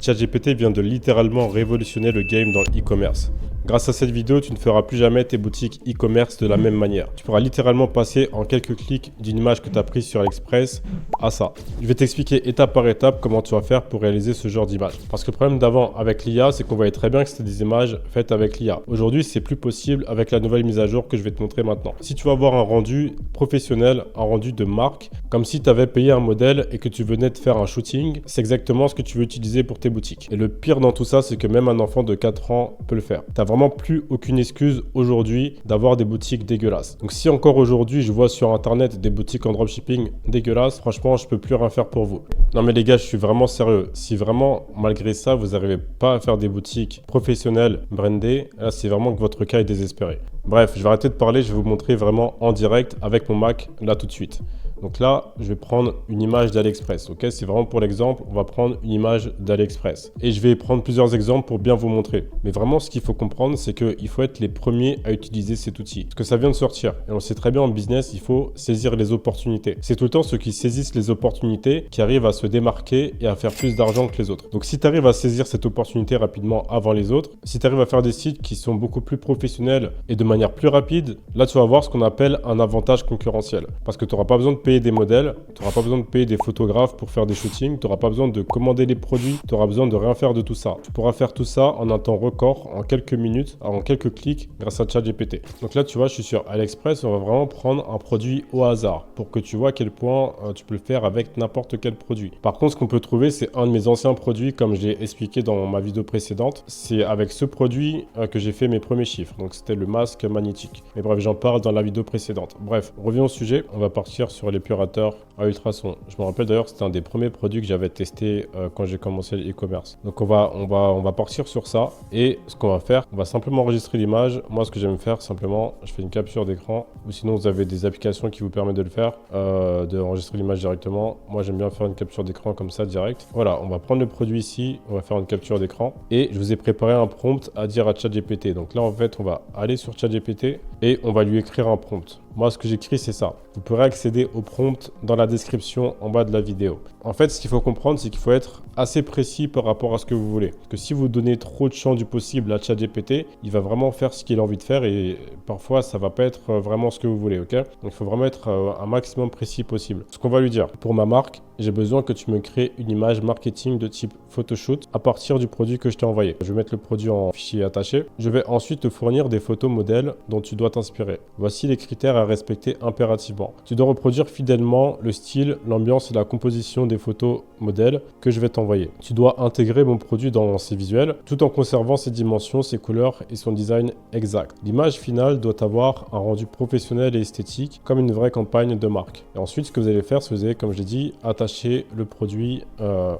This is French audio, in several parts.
ChatGPT vient de littéralement révolutionner le game dans le e-commerce. Grâce à cette vidéo, tu ne feras plus jamais tes boutiques e-commerce de la même manière. Tu pourras littéralement passer en quelques clics d'une image que tu as prise sur AliExpress à ça. Je vais t'expliquer étape par étape comment tu vas faire pour réaliser ce genre d'image. Parce que le problème d'avant avec l'IA, c'est qu'on voyait très bien que c'était des images faites avec l'IA. Aujourd'hui, c'est plus possible avec la nouvelle mise à jour que je vais te montrer maintenant. Si tu vas avoir un rendu professionnel, un rendu de marque, comme si tu avais payé un modèle et que tu venais de faire un shooting, c'est exactement ce que tu veux utiliser pour tes boutiques. Et le pire dans tout ça, c'est que même un enfant de 4 ans peut le faire. Tu n'as vraiment plus aucune excuse aujourd'hui d'avoir des boutiques dégueulasses. Donc si encore aujourd'hui, je vois sur internet des boutiques en dropshipping dégueulasses, franchement, je peux plus rien faire pour vous. Non mais les gars, je suis vraiment sérieux. Si vraiment, malgré ça, vous n'arrivez pas à faire des boutiques professionnelles, brandées, là, c'est vraiment que votre cas est désespéré. Bref, je vais arrêter de parler, je vais vous montrer vraiment en direct avec mon Mac, là tout de suite. Donc là, je vais prendre une image d'AliExpress, ok? C'est vraiment pour l'exemple, on va prendre une image d'AliExpress. Et je vais prendre plusieurs exemples pour bien vous montrer. Mais vraiment, ce qu'il faut comprendre, c'est qu'il faut être les premiers à utiliser cet outil. Parce que ça vient de sortir. Et on le sait très bien en business, il faut saisir les opportunités. C'est tout le temps ceux qui saisissent les opportunités qui arrivent à se démarquer et à faire plus d'argent que les autres. Donc si tu arrives à saisir cette opportunité rapidement avant les autres, si tu arrives à faire des sites qui sont beaucoup plus professionnels et de manière plus rapide, là tu vas avoir ce qu'on appelle un avantage concurrentiel. Parce que tu n'auras pas besoin de payer des modèles, tu n'auras pas besoin de payer des photographes pour faire des shootings, tu n'auras pas besoin de commander les produits, tu auras besoin de rien faire de tout ça. Tu pourras faire tout ça en un temps record, en quelques minutes, en quelques clics grâce à ChatGPT. Donc là tu vois, je suis sur AliExpress, on va vraiment prendre un produit au hasard pour que tu vois à quel point tu peux le faire avec n'importe quel produit. Par contre, ce qu'on peut trouver, c'est un de mes anciens produits, comme je l'ai expliqué dans ma vidéo précédente. C'est avec ce produit que j'ai fait mes premiers chiffres. Donc c'était le masque magnétique. Mais bref, j'en parle dans la vidéo précédente. Bref, revenons au sujet. On va partir sur l'épurateur à ultrasons. Je me rappelle d'ailleurs, c'était un des premiers produits que j'avais testé quand j'ai commencé l'e-commerce. Donc on va partir sur ça. Et ce qu'on va faire, on va simplement enregistrer l'image. Moi, ce que j'aime faire, simplement, je fais une capture d'écran. Ou sinon, vous avez des applications qui vous permettent de le faire, d'enregistrer l'image directement. Moi, j'aime bien faire une capture d'écran comme ça, direct. Voilà, on va prendre le produit ici. On va faire une capture d'écran. Et je vous ai préparé un prompt à dire à ChatGPT. Donc là, en fait, on va aller sur ChatGPT et on va lui écrire un prompt. Moi, ce que j'écris, c'est ça. Vous pourrez accéder au prompt dans la description en bas de la vidéo. En fait, ce qu'il faut comprendre, c'est qu'il faut être assez précis par rapport à ce que vous voulez. Parce que si vous donnez trop de champ du possible à ChatGPT, il va vraiment faire ce qu'il a envie de faire et parfois, ça va pas être vraiment ce que vous voulez, ok? Donc, il faut vraiment être un maximum précis possible. Ce qu'on va lui dire, pour ma marque, j'ai besoin que tu me crées une image marketing de type photoshoot à partir du produit que je t'ai envoyé. Je vais mettre le produit en fichier attaché. Je vais ensuite te fournir des photos modèles dont tu dois t'inspirer. Voici les critères à respecter impérativement. Tu dois reproduire fidèlement le style, l'ambiance et la composition des photos modèles que je vais t'envoyer. Tu dois intégrer mon produit dans ses visuels tout en conservant ses dimensions, ses couleurs et son design exact. L'image finale doit avoir un rendu professionnel et esthétique comme une vraie campagne de marque. Et ensuite, ce que vous allez faire, c'est que vous allez, comme je l'ai dit, attacher le produit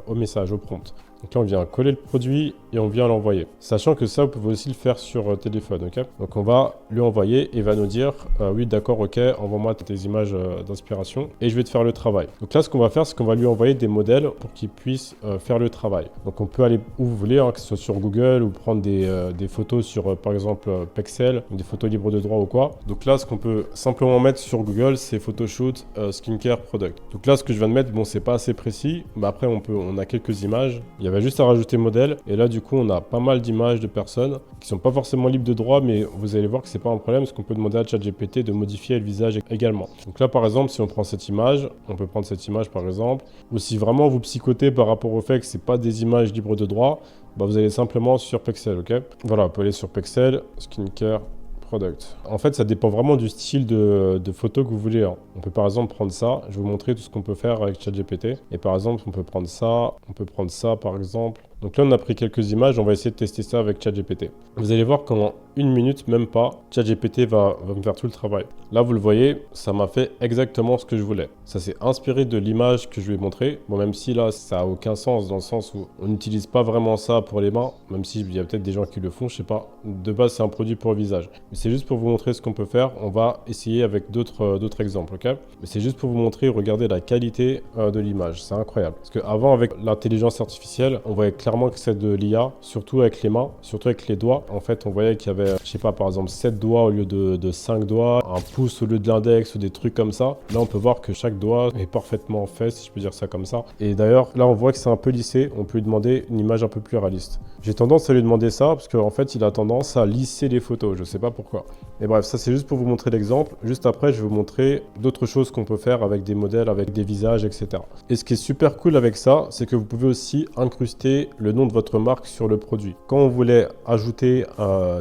au message, au prompt. Donc là, on vient coller le produit et on vient l'envoyer. Sachant que ça, vous pouvez aussi le faire sur téléphone, ok? Donc on va lui envoyer et il va nous dire oui, d'accord, ok, envoie-moi tes images d'inspiration et je vais te faire le travail. Donc là, ce qu'on va faire, c'est qu'on va lui envoyer des modèles pour qu'il puisse faire le travail. Donc on peut aller où vous voulez, hein, que ce soit sur Google ou prendre des photos sur, par exemple, Pexel, des photos libres de droit ou quoi. Donc là, ce qu'on peut simplement mettre sur Google, c'est Photoshoot Skincare Product. Donc là, ce que je viens de mettre, bon, c'est pas assez précis, mais après, on a quelques images. Il y avait juste à rajouter modèle et là du coup on a pas mal d'images de personnes qui sont pas forcément libres de droit, mais vous allez voir que c'est pas un problème parce qu'on peut demander à ChatGPT de modifier le visage également. Donc là par exemple, si on prend cette image, on peut prendre cette image par exemple, ou si vraiment vous psychotez par rapport au fait que c'est pas des images libres de droit, bah vous allez simplement sur Pexel, ok? Voilà, on peut aller sur Pexel, Skincare Product. En fait, ça dépend vraiment du style de photo que vous voulez, hein. On peut par exemple prendre ça. Je vais vous montrer tout ce qu'on peut faire avec ChatGPT. Et par exemple, on peut prendre ça par exemple. Donc là, on a pris quelques images. On va essayer de tester ça avec ChatGPT. Vous allez voir qu'en une minute, même pas, ChatGPT va me faire tout le travail. Là, vous le voyez, ça m'a fait exactement ce que je voulais. Ça s'est inspiré de l'image que je lui ai montrée. Bon, même si là, ça n'a aucun sens dans le sens où on n'utilise pas vraiment ça pour les mains, même s'il y a peut-être des gens qui le font, je sais pas. De base, c'est un produit pour le visage. Mais c'est juste pour vous montrer ce qu'on peut faire. On va essayer avec d'autres exemples, ok? Mais c'est juste pour vous montrer, regardez la qualité de l'image. C'est incroyable. Parce qu'avant, avec l'intelligence artificielle, on voyait clairement clairement que c'est de l'IA, surtout avec les mains, surtout avec les doigts. En fait, on voyait qu'il y avait, je sais pas, par exemple 7 doigts au lieu de 5 doigts, un pouce au lieu de l'index ou des trucs comme ça. Là, on peut voir que chaque doigt est parfaitement fait, si je peux dire ça comme ça. Et d'ailleurs, là, on voit que c'est un peu lissé. On peut lui demander une image un peu plus réaliste. J'ai tendance à lui demander ça parce qu'en fait, il a tendance à lisser les photos. Je sais pas pourquoi. Et bref, ça, c'est juste pour vous montrer l'exemple. Juste après, je vais vous montrer d'autres choses qu'on peut faire avec des modèles, avec des visages, etc. Et ce qui est super cool avec ça, c'est que vous pouvez aussi incruster le nom de votre marque sur le produit. Quand on voulait ajouter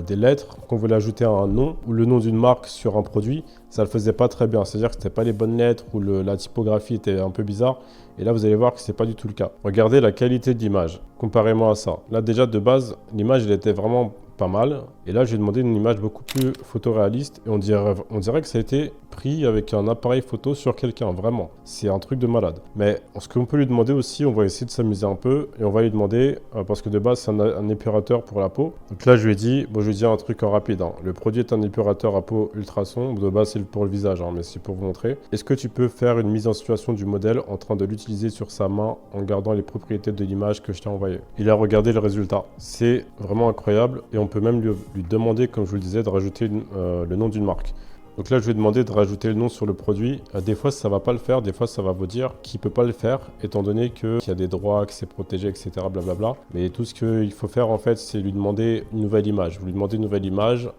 des lettres, quand on voulait ajouter un nom ou le nom d'une marque sur un produit, ça le faisait pas très bien. C'est-à-dire que c'était pas les bonnes lettres ou la typographie était un peu bizarre. Et là, vous allez voir que c'est pas du tout le cas. Regardez la qualité de l'image, comparément à ça. Là, déjà, de base, l'image, elle était vraiment pas mal. Et là, j'ai demandé une image beaucoup plus photoréaliste. Et on dirait que ça a été pris avec un appareil photo sur quelqu'un, vraiment. C'est un truc de malade. Mais ce qu'on peut lui demander aussi, on va essayer de s'amuser un peu. Et on va lui demander, parce que de base, c'est un épurateur pour la peau. Donc là, je lui ai dit, bon, je lui ai dit un truc en rapide. Hein. Le produit est un épurateur à peau ultrason. De base, c'est pour le visage, hein, mais c'est pour vous montrer. Est-ce que tu peux faire une mise en situation du modèle en train de l'utiliser sur sa main en gardant les propriétés de l'image que je t'ai envoyée? Il a regardé le résultat. C'est vraiment incroyable. Et on peut même lui demander, comme je vous le disais, de rajouter le nom d'une marque. Donc là, je vais demander de rajouter le nom sur le produit. Des fois, ça ne va pas le faire. Des fois, ça va vous dire qu'il ne peut pas le faire, étant donné qu'il y a des droits, que c'est protégé, etc. Blablabla. Mais tout ce qu'il faut faire, en fait, c'est lui demander une nouvelle image. Vous lui demandez une nouvelle image.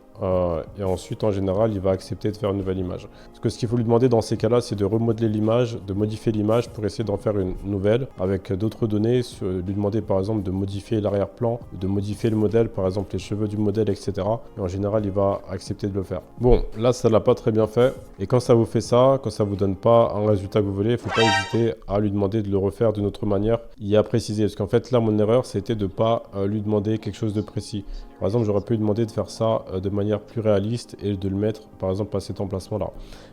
Et ensuite, en général, il va accepter de faire une nouvelle image. Parce que ce qu'il faut lui demander dans ces cas-là, c'est de remodeler l'image, de modifier l'image pour essayer d'en faire une nouvelle avec d'autres données. Lui demander par exemple de modifier l'arrière-plan, de modifier le modèle, par exemple les cheveux du modèle, etc. Et en général, il va accepter de le faire. Bon, là, ça l'a pas très bien fait. Et quand ça vous fait ça, quand ça vous donne pas un résultat que vous voulez, il faut pas hésiter à lui demander de le refaire d'une autre manière. Il a précisé. Parce qu'en fait, là, mon erreur, c'était de pas lui demander quelque chose de précis. Par exemple, j'aurais pu lui demander de faire ça de manière plus réaliste et de le mettre, par exemple, à cet emplacement-là.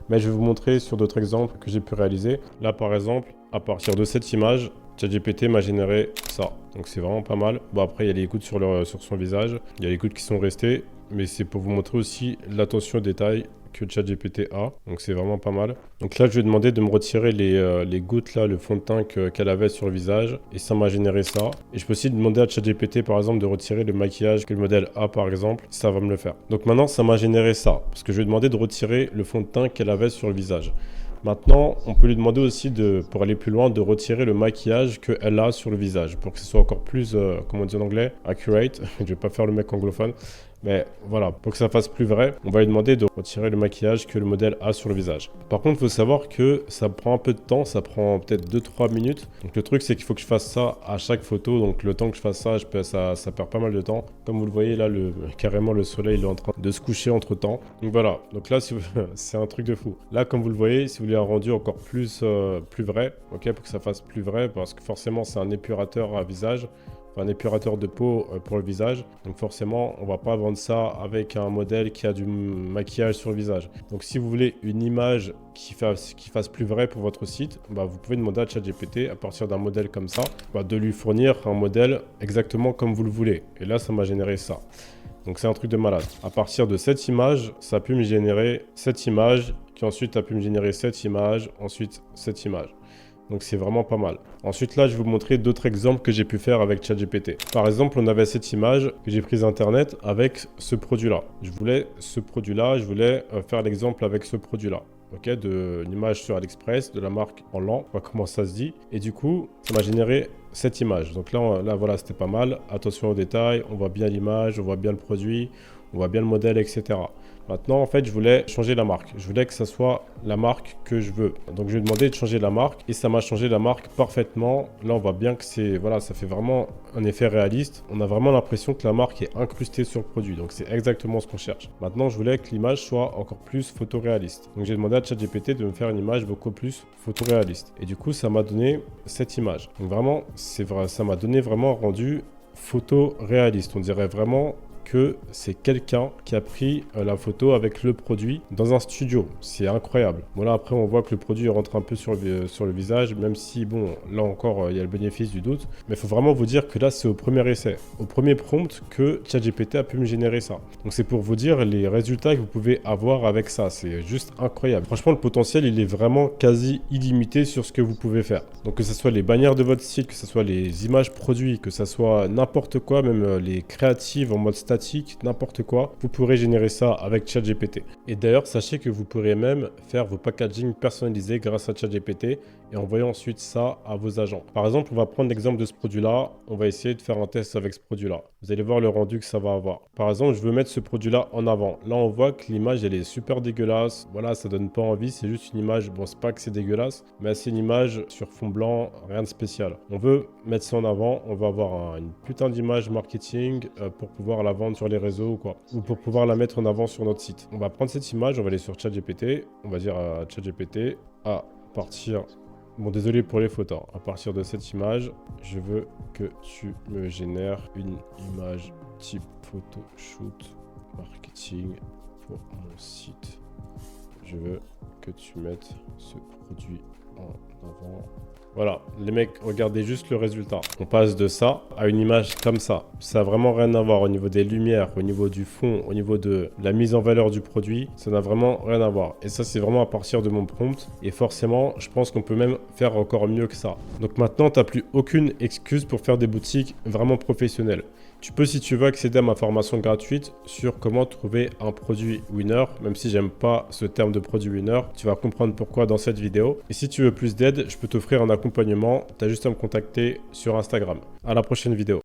Mais je vais vous montrer sur d'autres exemples que j'ai pu réaliser. Là, par exemple, à partir de cette image, ChatGPT m'a généré ça. Donc, c'est vraiment pas mal. Bon, après, il y a les gouttes sur son visage. Il y a les gouttes qui sont restées. Mais c'est pour vous montrer aussi l'attention aux détails que ChatGPT a. Donc, c'est vraiment pas mal. Donc là, je lui ai demandé de me retirer les gouttes, là, le fond de teint qu'elle avait sur le visage. Et ça m'a généré ça. Et je peux aussi demander à ChatGPT, par exemple, de retirer le maquillage que le modèle a, par exemple. Ça va me le faire. Donc maintenant, ça m'a généré ça. Parce que je lui ai demandé de retirer le fond de teint qu'elle avait sur le visage. Maintenant, on peut lui demander aussi, pour aller plus loin, de retirer le maquillage qu'elle a sur le visage. Pour que ce soit encore plus, comment on dit en anglais, accurate. Je vais pas faire le mec anglophone. Mais voilà, pour que ça fasse plus vrai, on va lui demander de retirer le maquillage que le modèle a sur le visage. Par contre, il faut savoir que ça prend un peu de temps, ça prend peut-être 2-3 minutes. Donc le truc, c'est qu'il faut que je fasse ça à chaque photo. Donc le temps que je fasse ça, ça perd pas mal de temps. Comme vous le voyez là, carrément le soleil il est en train de se coucher entre temps. Donc voilà, donc là, c'est un truc de fou. Là, comme vous le voyez, si vous voulez un rendu encore plus vrai, ok, pour que ça fasse plus vrai, parce que forcément, c'est un épurateur à visage. Un épurateur de peau pour le visage. Donc forcément, on va pas vendre ça avec un modèle qui a du maquillage sur le visage. Donc si vous voulez une image qui fasse plus vrai pour votre site, vous pouvez demander à ChatGPT à partir d'un modèle comme ça, de lui fournir un modèle exactement comme vous le voulez. Et là, ça m'a généré ça. Donc c'est un truc de malade. À partir de cette image, ça a pu me générer cette image, qui ensuite a pu me générer cette image, ensuite cette image. Donc c'est vraiment pas mal. Ensuite là, je vais vous montrer d'autres exemples que j'ai pu faire avec ChatGPT. Par exemple, on avait cette image que j'ai prise d'internet avec ce produit-là. Je voulais ce produit-là, je voulais faire l'exemple avec ce produit-là. Ok, de l'image sur AliExpress, de la marque en lent, on voit comment ça se dit. Et du coup, ça m'a généré cette image. Donc là voilà, c'était pas mal. Attention aux détails, on voit bien l'image, on voit bien le produit, on voit bien le modèle, etc. Maintenant, en fait, je voulais changer la marque. Je voulais que ça soit la marque que je veux. Donc, je lui ai demandé de changer la marque et ça m'a changé la marque parfaitement. Là, on voit bien que ça fait vraiment un effet réaliste. On a vraiment l'impression que la marque est incrustée sur le produit. Donc, c'est exactement ce qu'on cherche. Maintenant, je voulais que l'image soit encore plus photoréaliste. Donc, j'ai demandé à ChatGPT de me faire une image beaucoup plus photoréaliste. Et du coup, ça m'a donné cette image. Donc, vraiment, c'est vrai, ça m'a donné vraiment un rendu photoréaliste. On dirait vraiment que c'est quelqu'un qui a pris la photo avec le produit dans un studio. C'est incroyable. Voilà, après on voit que le produit rentre un peu sur le visage, même si bon, là encore il y a le bénéfice du doute. Mais il faut vraiment vous dire que là c'est au premier essai, au premier prompt que ChatGPT a pu me générer ça. Donc c'est pour vous dire les résultats que vous pouvez avoir avec ça. C'est juste incroyable. Franchement, le potentiel il est vraiment quasi illimité sur ce que vous pouvez faire. Donc que ce soit les bannières de votre site, que ce soit les images produits, que ce soit n'importe quoi, même les créatives en mode statique, n'importe quoi, vous pourrez générer ça avec ChatGPT. Et d'ailleurs, sachez que vous pourrez même faire vos packaging personnalisés grâce à ChatGPT et envoyer ensuite ça à vos agents. Par exemple, on va prendre l'exemple de ce produit-là. On va essayer de faire un test avec ce produit-là. Vous allez voir le rendu que ça va avoir. Par exemple, je veux mettre ce produit-là en avant. Là, on voit que l'image, elle est super dégueulasse. Voilà, ça donne pas envie. C'est juste une image. Bon, c'est pas que c'est dégueulasse, mais c'est une image sur fond blanc, rien de spécial. On veut mettre ça en avant. On va avoir une putain d'image marketing pour pouvoir la vendre sur les réseaux ou quoi. Ou pour pouvoir la mettre en avant sur notre site. On va prendre cette image, on va aller sur ChatGPT. On va dire à ChatGPT à partir... Bon, désolé pour les photos. À partir de cette image, je veux que tu me génères une image type photoshoot marketing pour mon site. Je veux que tu mettes ce produit en avant. Voilà, les mecs, regardez juste le résultat. On passe de ça à une image comme ça. Ça n'a vraiment rien à voir au niveau des lumières, au niveau du fond, au niveau de la mise en valeur du produit. Ça n'a vraiment rien à voir. Et ça, c'est vraiment à partir de mon prompt. Et forcément, je pense qu'on peut même faire encore mieux que ça. Donc maintenant, tu n'as plus aucune excuse pour faire des boutiques vraiment professionnelles. Tu peux, si tu veux, accéder à ma formation gratuite sur comment trouver un produit winner. Même si j'aime pas ce terme de produit winner, tu vas comprendre pourquoi dans cette vidéo. Et si tu veux plus d'aide, je peux t'offrir un accompagnement. Tu as juste à me contacter sur Instagram. À la prochaine vidéo.